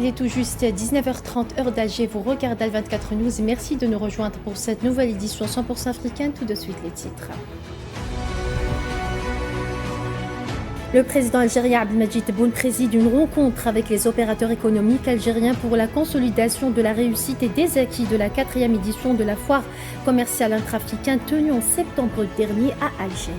Il est tout juste 19h30 heure d'Alger, vous regardez le 24 News. Merci de nous rejoindre pour cette nouvelle édition 100% africaine. Tout de suite les titres. Le président algérien Abdelmadjid Tebboune préside une rencontre avec les opérateurs économiques algériens pour la consolidation de la réussite et des acquis de la 4e édition de la foire commerciale intra-africaine tenue en septembre dernier à Alger.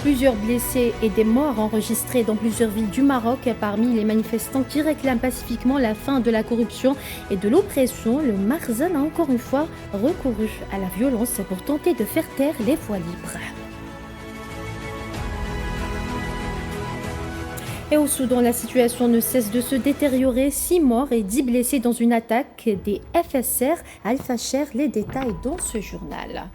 Plusieurs blessés et des morts enregistrés dans plusieurs villes du Maroc parmi les manifestants qui réclament pacifiquement la fin de la corruption et de l'oppression. Le Marzan a encore une fois recouru à la violence pour tenter de faire taire les voix libres. Et au Soudan, la situation ne cesse de se détériorer. 6 morts et 10 blessés dans une attaque des FSR à Al-Fasher. Les détails dans ce journal.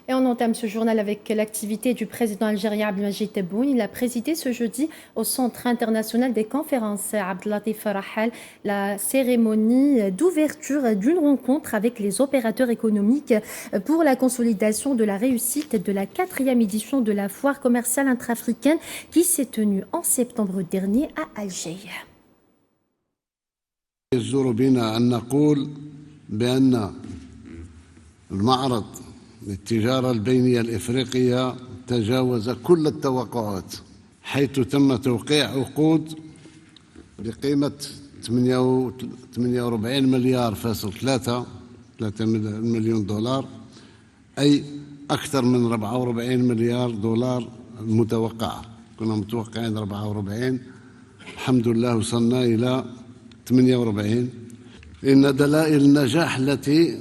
Et on entame ce journal avec l'activité du président algérien Abdelmadjid Tebboune. Il a présidé ce jeudi au Centre international des conférences Abdellatif Rahal la cérémonie d'ouverture d'une rencontre avec les opérateurs économiques pour la consolidation de la réussite de la 4e édition de la foire commerciale intra-africaine qui s'est tenue en septembre dernier à Alger. للتجارة البينية الإفريقية تجاوز كل التوقعات، حيث تم توقيع عقود بقيمة 48 مليار فاصل 3 مليون دولار، أي أكثر من 44 مليار دولار متوقعة. كنا متوقعين 44، الحمد لله وصلنا إلى 48. إن دلائل النجاح التي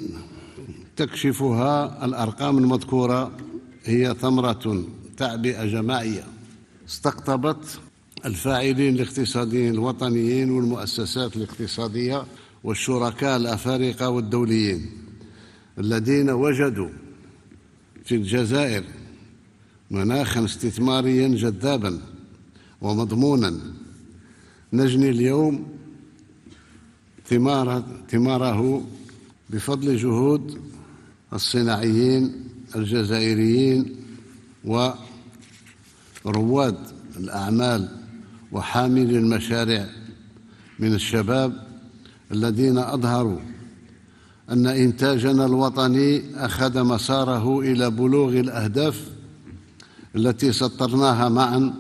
تكشفها الأرقام المذكورة هي ثمرة تعبئة جماعية استقطبت الفاعلين الاقتصاديين الوطنيين والمؤسسات الاقتصادية والشركاء الأفارقة والدوليين الذين وجدوا في الجزائر مناخا استثماريا جذابا ومضمونا نجني اليوم ثماره بفضل جهود الصناعيين الجزائريين ورواد الأعمال وحاملي المشاريع من الشباب الذين أظهروا أن إنتاجنا الوطني أخذ مساره إلى بلوغ الأهداف التي سطرناها معا،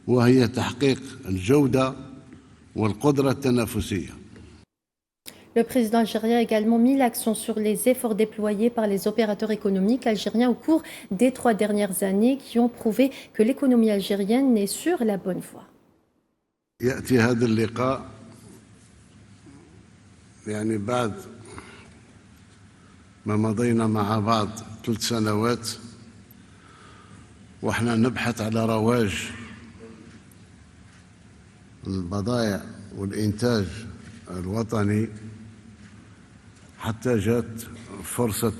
وهي تحقيق الجودة والقدرة التنافسية. Le président algérien a également mis l'accent sur les efforts déployés par les opérateurs économiques algériens au cours des 3 dernières années qui ont prouvé que l'économie algérienne est sur la bonne voie. يأتي هذا اللقاء يعني بعد ما مضينا مع بعض 3 سنوات واحنا نبحث على رواج البضائع والإنتاج الوطني، حتى جاءت فرصة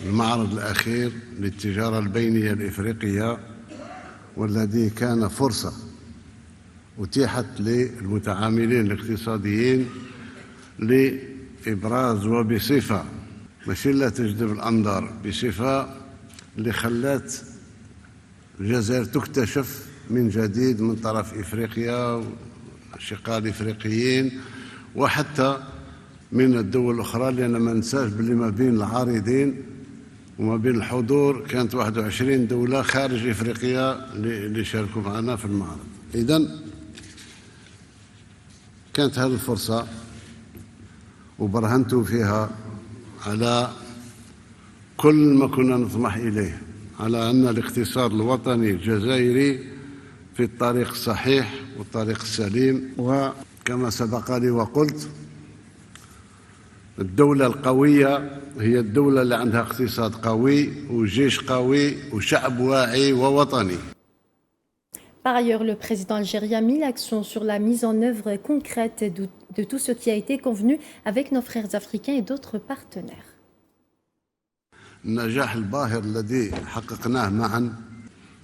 المعرض الأخير للتجارة البينية الإفريقية، والذي كان فرصة أتيحت للمتعاملين الاقتصاديين لإبراز وبصفة ماشي لا تجذب الأنظار، بصفة اللي خلات الجزائر تكتشف من جديد من طرف إفريقيا والأشقاء الإفريقيين وحتى من الدول الأخرى، لأن ما ننساش باللي ما بين العارضين وما بين الحضور كانت 21 دولة خارج إفريقيا اللي شاركوا معنا في المعرض. إذن كانت هذه الفرصة وبرهنت فيها على كل ما كنا نطمح إليه، على أن الاقتصاد الوطني الجزائري في الطريق الصحيح والطريق السليم. وكما سبق لي وقلت، الدولة القوية هي الدولة اللي عندها اقتصاد قوي وجيش قوي وشعب واعي ووطني. Par ailleurs, le président algérien a mis l'accent sur la mise en œuvre concrète de tout ce qui a été convenu avec nos frères africains et d'autres partenaires. النجاح الباهر الذي حققناه معا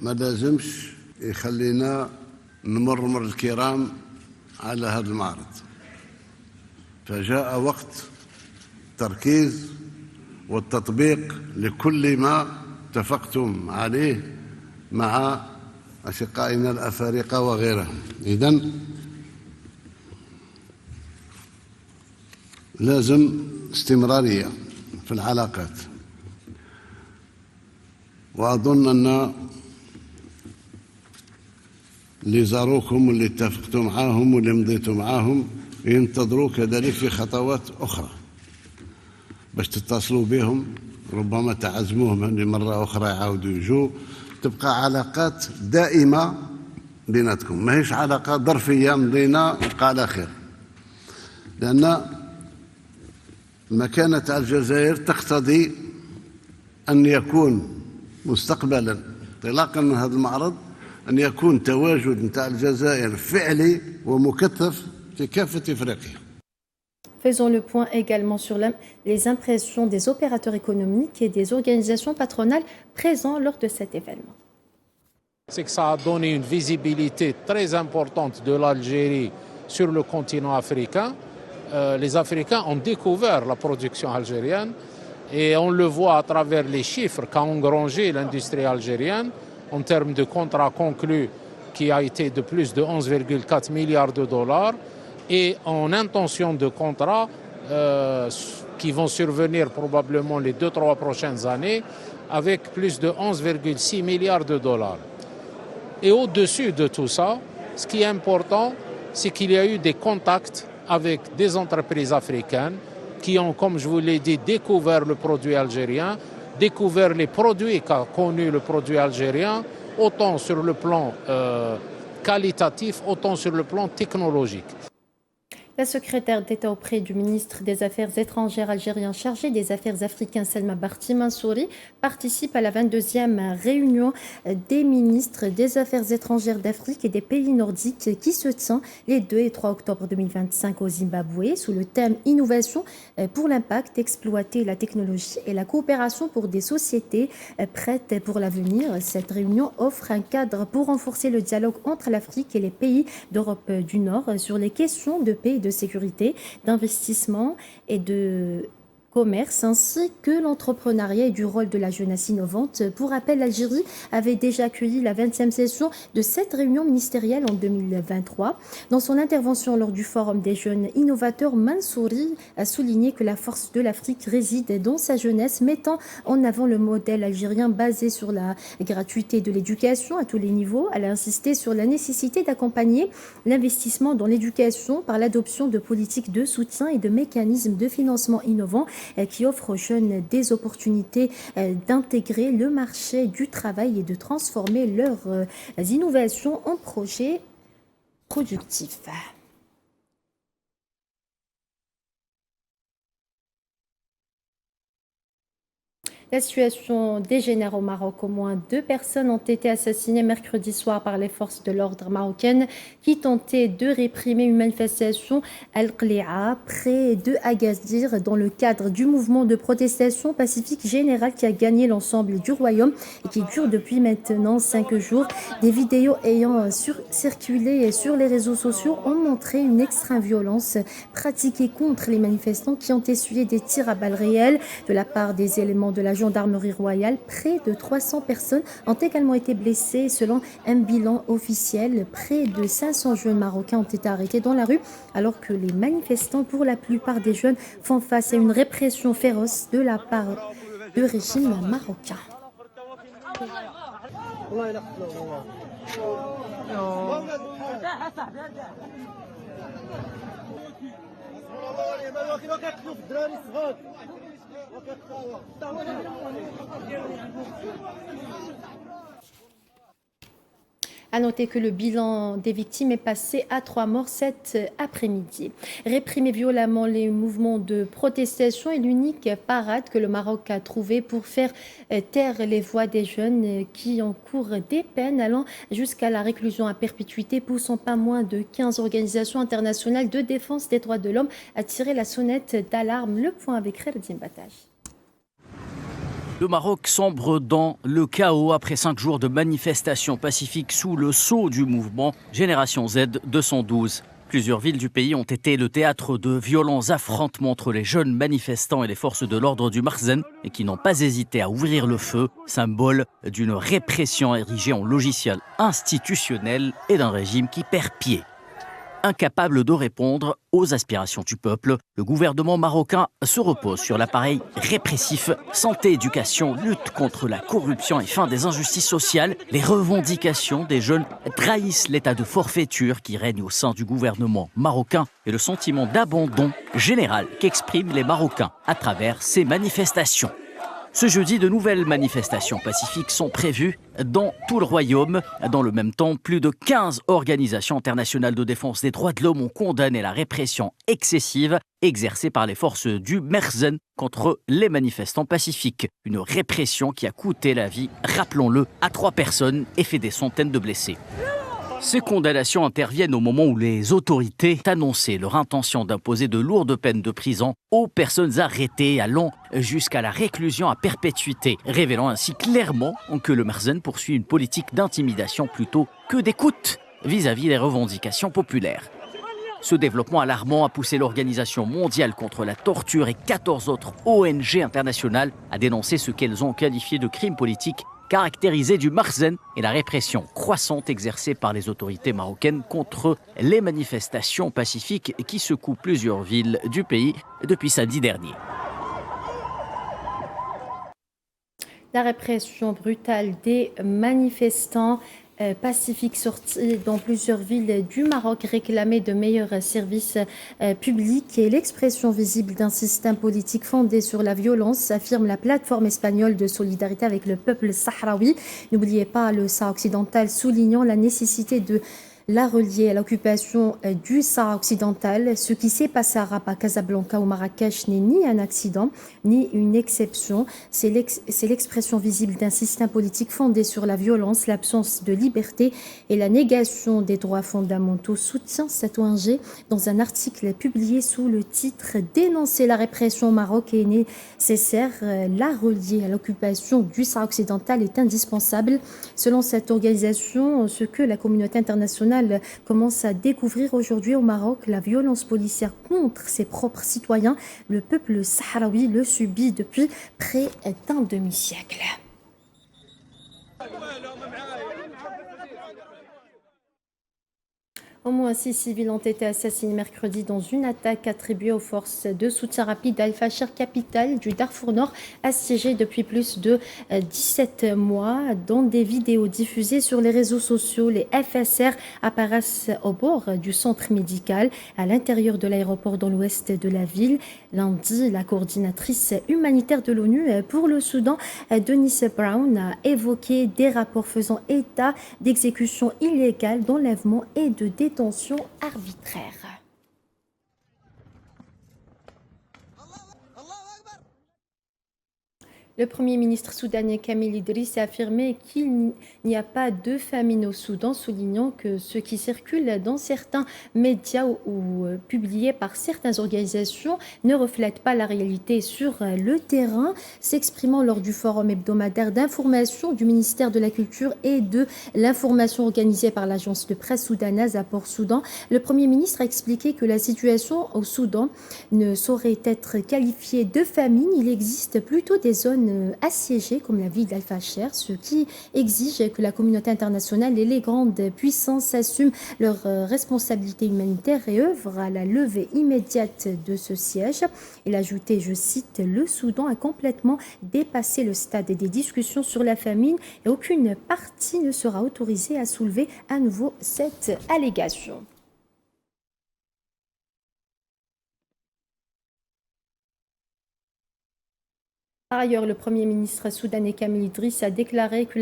ما لازمش يخلينا نمر الكرام على هذا المعرض، فجاء وقت تركيز والتطبيق لكل ما اتفقتم عليه مع أشقائنا الأفارقة وغيرهم. إذن لازم استمرارية في العلاقات، وأظن أن اللي زاروكم واللي اتفقتوا معاهم واللي مضيتوا معاهم ينتظروا كذلك في خطوات أخرى باش تتصلوا بهم، ربما تعزموهم مرة أخرى يعاودوا يجوا، تبقى علاقات دائمة بيناتكم، ما هيش علاقات ظرفية مضينا وبقى على خير. لأن مكانة الجزائر تقتضي أن يكون مستقبلا انطلاقا من هذا المعرض أن يكون تواجد نتاع الجزائر فعلي ومكثف في كافة إفريقيا. Faisons le point également sur les impressions des opérateurs économiques et des organisations patronales présents lors de cet événement. C'est que ça a donné une visibilité très importante de l'Algérie sur le continent africain. Les Africains ont découvert la production algérienne et on le voit à travers les chiffres qu'a engrangé l'industrie algérienne en termes de contrats conclus qui a été de plus de 11,4 milliards de dollars et en intention de contrats qui vont survenir probablement les 2-3 prochaines années avec plus de 11,6 milliards de dollars. Et au-dessus de tout ça, ce qui est important, c'est qu'il y a eu des contacts avec des entreprises africaines qui ont, comme je vous l'ai dit, découvert le produit algérien, découvert les produits qu'a connu le produit algérien, autant sur le plan qualitatif, autant sur le plan technologique. La secrétaire d'État auprès du ministre des Affaires étrangères algérien chargé des Affaires africaines Selma Barti Mansouri participe à la 22e réunion des ministres des Affaires étrangères d'Afrique et des pays nordiques qui se tient les 2 et 3 octobre 2025 au Zimbabwe sous le thème Innovation pour l'impact, exploiter la technologie et la coopération pour des sociétés prêtes pour l'avenir. Cette réunion offre un cadre pour renforcer le dialogue entre l'Afrique et les pays d'Europe du Nord sur les questions de paix, de sécurité, d'investissement et de commerce, ainsi que l'entrepreneuriat et du rôle de la jeunesse innovante. Pour rappel, l'Algérie avait déjà accueilli la 20e session de cette réunion ministérielle en 2023. Dans son intervention lors du Forum des jeunes innovateurs, Mansouri a souligné que la force de l'Afrique réside dans sa jeunesse, mettant en avant le modèle algérien basé sur la gratuité de l'éducation à tous les niveaux. Elle a insisté sur la nécessité d'accompagner l'investissement dans l'éducation par l'adoption de politiques de soutien et de mécanismes de financement innovants qui offre aux jeunes des opportunités d'intégrer le marché du travail et de transformer leurs innovations en projets productifs. La situation dégénère au Maroc. Au moins 2 personnes ont été assassinées mercredi soir par les forces de l'ordre marocaines qui tentaient de réprimer une manifestation à Al-Qli'a, près de Agadir, dans le cadre du mouvement de protestation pacifique générale qui a gagné l'ensemble du royaume et qui dure depuis maintenant 5 jours. Des vidéos ayant circulé sur les réseaux sociaux ont montré une extrême violence pratiquée contre les manifestants qui ont essuyé des tirs à balles réelles de la part des éléments de la gendarmerie royale. Près de 300 personnes ont également été blessées. Selon un bilan officiel, près de 500 jeunes marocains ont été arrêtés dans la rue, alors que les manifestants, pour la plupart des jeunes, font face à une répression féroce de la part du régime marocain. À noter que le bilan des victimes est passé à 3 morts cet après-midi. Réprimer violemment les mouvements de protestation est l'unique parade que le Maroc a trouvée pour faire taire les voix des jeunes qui encourent des peines allant jusqu'à la réclusion à perpétuité, poussant pas moins de 15 organisations internationales de défense des droits de l'homme à tirer la sonnette d'alarme. Le point avec Kherdine Bataj. Le Maroc sombre dans le chaos après 5 jours de manifestations pacifiques sous le sceau du mouvement Génération Z 212. Plusieurs villes du pays ont été le théâtre de violents affrontements entre les jeunes manifestants et les forces de l'ordre du Makhzen et qui n'ont pas hésité à ouvrir le feu, symbole d'une répression érigée en logiciel institutionnel et d'un régime qui perd pied. Incapable de répondre aux aspirations du peuple, le gouvernement marocain se repose sur l'appareil répressif. Santé, éducation, lutte contre la corruption et fin des injustices sociales. Les revendications des jeunes trahissent l'état de forfaiture qui règne au sein du gouvernement marocain et le sentiment d'abandon général qu'expriment les Marocains à travers ces manifestations. Ce jeudi, de nouvelles manifestations pacifiques sont prévues dans tout le royaume. Dans le même temps, plus de 15 organisations internationales de défense des droits de l'homme ont condamné la répression excessive exercée par les forces du Makhzen contre les manifestants pacifiques. Une répression qui a coûté la vie, rappelons-le, à 3 personnes et fait des centaines de blessés. Ces condamnations interviennent au moment où les autorités annonçaient leur intention d'imposer de lourdes peines de prison aux personnes arrêtées, allant jusqu'à la réclusion à perpétuité, révélant ainsi clairement que le Makhzen poursuit une politique d'intimidation plutôt que d'écoute vis-à-vis des revendications populaires. Ce développement alarmant a poussé l'Organisation mondiale contre la torture et 14 autres ONG internationales à dénoncer ce qu'elles ont qualifié de crimes politiques caractérisé du Makhzen et la répression croissante exercée par les autorités marocaines contre les manifestations pacifiques qui secouent plusieurs villes du pays depuis samedi dernier. La répression brutale des manifestants pacifiques sortis dans plusieurs villes du Maroc réclamaient de meilleurs services publics et l'expression visible d'un système politique fondé sur la violence, affirme la plateforme espagnole de solidarité avec le peuple sahraoui. N'oubliez pas le Sahara occidental, soulignant la nécessité de la relier à l'occupation du Sahara occidental. Ce qui s'est passé à Rabat, Casablanca ou Marrakech n'est ni un accident, ni une exception. C'est l'expression visible d'un système politique fondé sur la violence, l'absence de liberté et la négation des droits fondamentaux, soutient cette ONG dans un article publié sous le titre « Dénoncer la répression au Maroc est nécessaire. La relier à l'occupation du Sahara occidental est indispensable ». Selon cette organisation, ce que la communauté internationale commence à découvrir aujourd'hui au Maroc, la violence policière contre ses propres citoyens. Le peuple sahraoui le subit depuis près d'un demi-siècle. Au moins 6 civils ont été assassinés mercredi dans une attaque attribuée aux forces de soutien rapide d'Al-Fashir, capitale du Darfour Nord, assiégée depuis plus de 17 mois. Dans des vidéos diffusées sur les réseaux sociaux, les FSR apparaissent au bord du centre médical, à l'intérieur de l'aéroport dans l'ouest de la ville. Lundi, la coordinatrice humanitaire de l'ONU pour le Soudan, Denise Brown, a évoqué des rapports faisant état d'exécutions illégales, d'enlèvements et de détention arbitraire. Le Premier ministre soudanais Kamil Idriss a affirmé qu'il n'y a pas de famine au Soudan, soulignant que ce qui circule dans certains médias ou publié par certaines organisations ne reflète pas la réalité sur le terrain. S'exprimant lors du forum hebdomadaire d'information du ministère de la Culture et de l'Information organisé par l'agence de presse soudanaise à Port-Soudan, le Premier ministre a expliqué que la situation au Soudan ne saurait être qualifiée de famine. Il existe plutôt des zones assiégées comme la ville d'Al-Fashir, ce qui exige que la communauté internationale et les grandes puissances assument leurs responsabilités humanitaires et œuvrent à la levée immédiate de ce siège. Il a ajouté, je cite, « Le Soudan a complètement dépassé le stade des discussions sur la famine et aucune partie ne sera autorisée à soulever à nouveau cette allégation ». Par ailleurs, le Premier ministre soudanais Kamil Idriss a déclaré que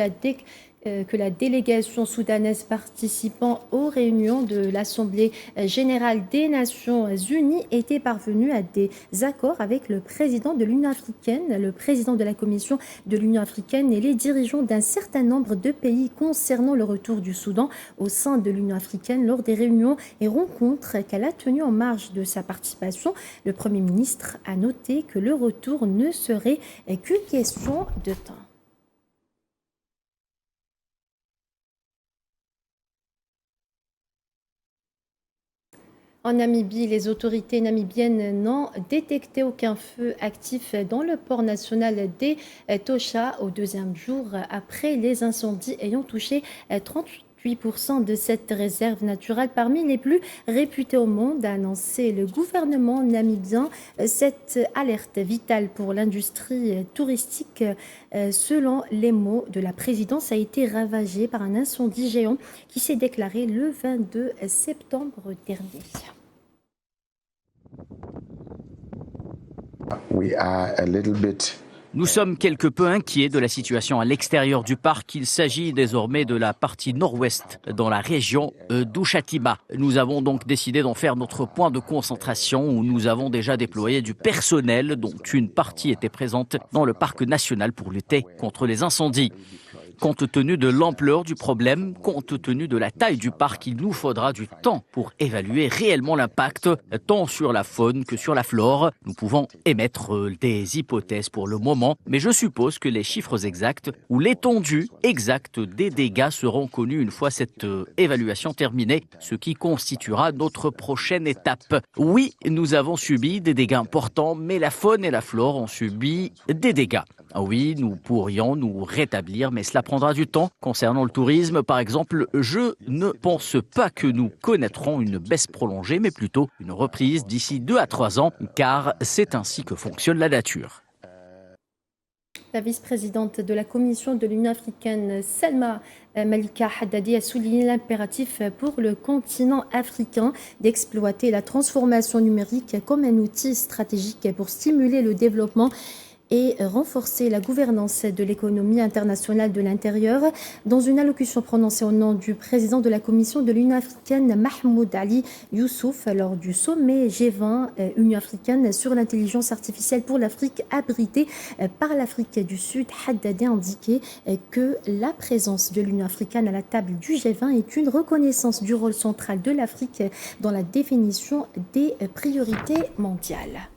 la délégation soudanaise participant aux réunions de l'Assemblée générale des Nations Unies était parvenue à des accords avec le président de l'Union africaine, le président de la Commission de l'Union africaine et les dirigeants d'un certain nombre de pays concernant le retour du Soudan au sein de l'Union africaine lors des réunions et rencontres qu'elle a tenues en marge de sa participation. Le Premier ministre a noté que le retour ne serait qu'une question de temps. En Namibie, les autorités namibiennes n'ont détecté aucun feu actif dans le port national des Tosha au deuxième jour après les incendies ayant touché 38% de cette réserve naturelle parmi les plus réputées au monde, a annoncé le gouvernement namibien. Cette alerte vitale pour l'industrie touristique, selon les mots de la présidence, a été ravagée par un incendie géant qui s'est déclaré le 22 septembre dernier. We are a little bit Nous sommes quelque peu inquiets de la situation à l'extérieur du parc. Il s'agit désormais de la partie nord-ouest, dans la région d'Ushatiba. Nous avons donc décidé d'en faire notre point de concentration où nous avons déjà déployé du personnel dont une partie était présente dans le parc national pour lutter contre les incendies. Compte tenu de l'ampleur du problème, compte tenu de la taille du parc, il nous faudra du temps pour évaluer réellement l'impact, tant sur la faune que sur la flore. Nous pouvons émettre des hypothèses pour le moment, mais je suppose que les chiffres exacts ou l'étendue exacte des dégâts seront connus une fois cette évaluation terminée, ce qui constituera notre prochaine étape. Oui, nous avons subi des dégâts importants, mais la faune et la flore ont subi des dégâts. Oui, nous pourrions nous rétablir, mais cela prendra du temps. Concernant le tourisme, par exemple, je ne pense pas que nous connaîtrons une baisse prolongée, mais plutôt une reprise d'ici 2 à 3 ans, car c'est ainsi que fonctionne la nature. La vice-présidente de la Commission de l'Union africaine, Salma Malika Haddadi, a souligné l'impératif pour le continent africain d'exploiter la transformation numérique comme un outil stratégique pour stimuler le développement et renforcer la gouvernance de l'économie internationale de l'intérieur. Dans une allocution prononcée au nom du président de la Commission de l'Union africaine, Mahmoud Ali Youssouf, lors du sommet G20 Union africaine sur l'intelligence artificielle pour l'Afrique, abrité par l'Afrique du Sud, Haddadi a indiqué que la présence de l'Union africaine à la table du G20 est une reconnaissance du rôle central de l'Afrique dans la définition des priorités mondiales.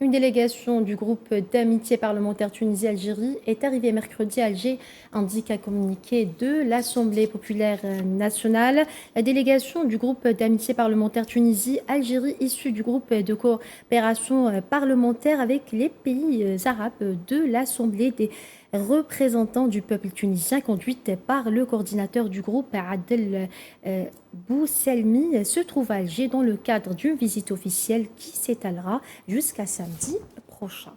Une délégation du groupe d'amitié parlementaire Tunisie-Algérie est arrivée mercredi à Alger, indique un communiqué de l'Assemblée populaire nationale. La délégation du groupe d'amitié parlementaire Tunisie-Algérie, issue du groupe de coopération parlementaire avec les pays arabes de l'Assemblée des représentants du peuple tunisien, conduite par le coordinateur du groupe Adel Bousselmi, se trouve à Alger dans le cadre d'une visite officielle qui s'étalera jusqu'à samedi prochain.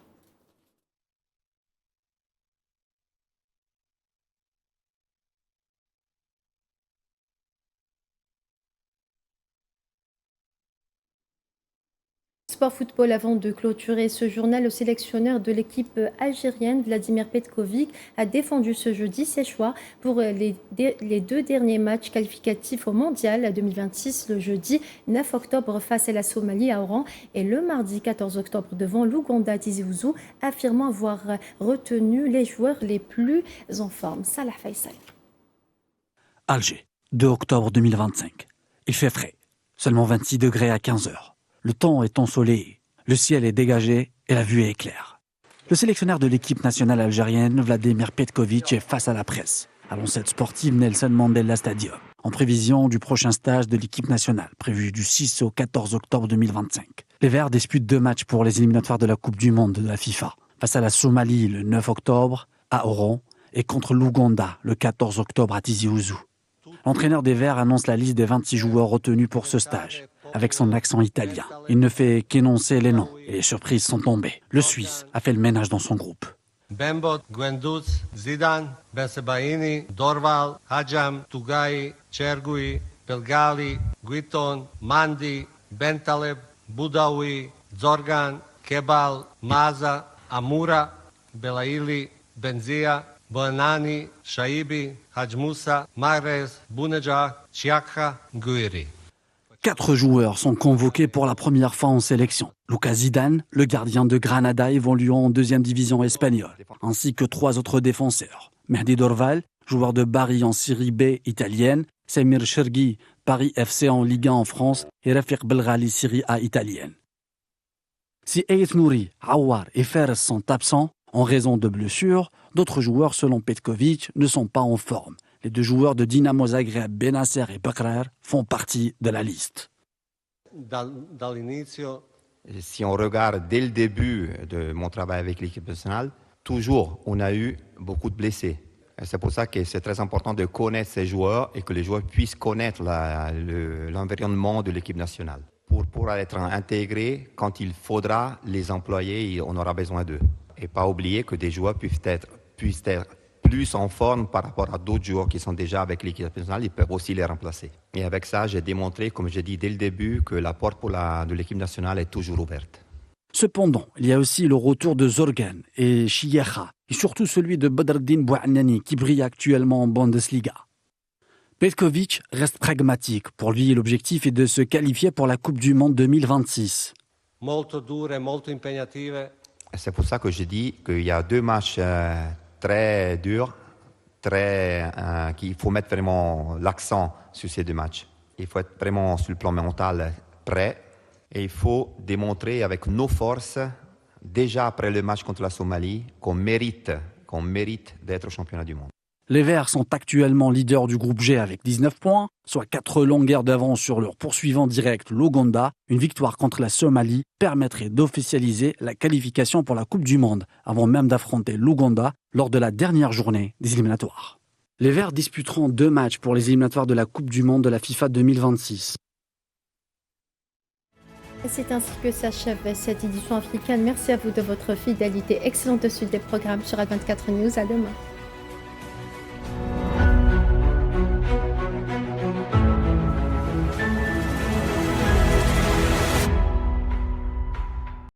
Sport football, avant de clôturer ce journal, le sélectionneur de l'équipe algérienne, Vladimir Petkovic, a défendu ce jeudi ses choix pour les 2 derniers matchs qualificatifs au Mondial 2026, le jeudi 9 octobre face à la Somalie à Oran et le mardi 14 octobre devant l'Ouganda à Tizi Ouzou, affirmant avoir retenu les joueurs les plus en forme. Salah Faisal. Alger, 2 octobre 2025. Il fait frais, seulement 26 degrés à 15 heures. Le temps est ensoleillé, le ciel est dégagé et la vue est claire. Le sélectionneur de l'équipe nationale algérienne, Vladimir Petkovic, est face à la presse à l'enceinte sportive Nelson Mandela Stadium, en prévision du prochain stage de l'équipe nationale, prévu du 6 au 14 octobre 2025. Les Verts disputent 2 matchs pour les éliminatoires de la Coupe du Monde de la FIFA, face à la Somalie le 9 octobre à Oran et contre l'Ouganda le 14 octobre à Tizi Ouzou. L'entraîneur des Verts annonce la liste des 26 joueurs retenus pour ce stage. Avec son accent italien, il ne fait qu'énoncer les noms et les surprises sont tombées. Le Suisse a fait le ménage dans son groupe. Bembot, Guendouzi, Zidane, Bensebaini, Dorval, Hadjam, Tougaï, Chergui, Belgali, Guiton, Mandi, Bentaleb, Boudaoui, Zorgan, Kebal, Maza, Amoura, Belaili, Benzia, Bonani, Shaibi, Hadjmoussa, Mahrez, Bouneja, Chiakha, Guiri. 4 joueurs sont convoqués pour la première fois en sélection. Lucas Zidane, le gardien de Granada évoluant en 2e division espagnole, ainsi que 3 autres défenseurs. Mehdi Dorval, joueur de Bari en Série B italienne, Samir Chergui, Paris FC en Ligue 1 en France et Rafiq Belghali, Série A italienne. Si Aït Nouri, Awar et Fares sont absents, En raison de blessures, d'autres joueurs, selon Petkovic, ne sont pas en forme. Les 2 joueurs de Dynamo Zagreb, Benasser et Bekrar, font partie de la liste. Dall'inizio Si on regarde dès le début de mon travail avec l'équipe nationale, toujours on a eu beaucoup de blessés. Et c'est pour ça que c'est très important de connaître ces joueurs et que les joueurs puissent connaître l'environnement de l'équipe nationale. Pour être intégrés, quand il faudra les employer, on aura besoin d'eux. Et pas oublier que des joueurs puissent être plus en forme par rapport à d'autres joueurs qui sont déjà avec l'équipe nationale, ils peuvent aussi les remplacer. Et avec ça, j'ai démontré, comme j'ai dit dès le début, que la porte de l'équipe nationale est toujours ouverte. Cependant, il y a aussi le retour de Zorgen et Chiyecha, et surtout celui de Badreddine Bouannani qui brille actuellement en Bundesliga. Petkovic reste pragmatique. Pour lui, l'objectif est de se qualifier pour la Coupe du Monde 2026. molto dure, molto impegnative. C'est pour ça que je dis qu'il y a 2 matchs très durs, qu'il faut mettre vraiment l'accent sur ces 2 matchs. Il faut être vraiment sur le plan mental prêt et il faut démontrer avec nos forces, déjà après le match contre la Somalie, qu'on mérite d'être championnat du monde. Les Verts sont actuellement leaders du groupe G avec 19 points, soit 4 longueurs d'avance sur leur poursuivant direct, l'Ouganda. Une victoire contre la Somalie permettrait d'officialiser la qualification pour la Coupe du Monde, avant même d'affronter l'Ouganda lors de la dernière journée des éliminatoires. Les Verts disputeront 2 matchs pour les éliminatoires de la Coupe du Monde de la FIFA 2026. Et c'est ainsi que s'achève cette édition africaine. Merci à vous de votre fidélité. Excellente suite des programmes sur A24 News. À demain.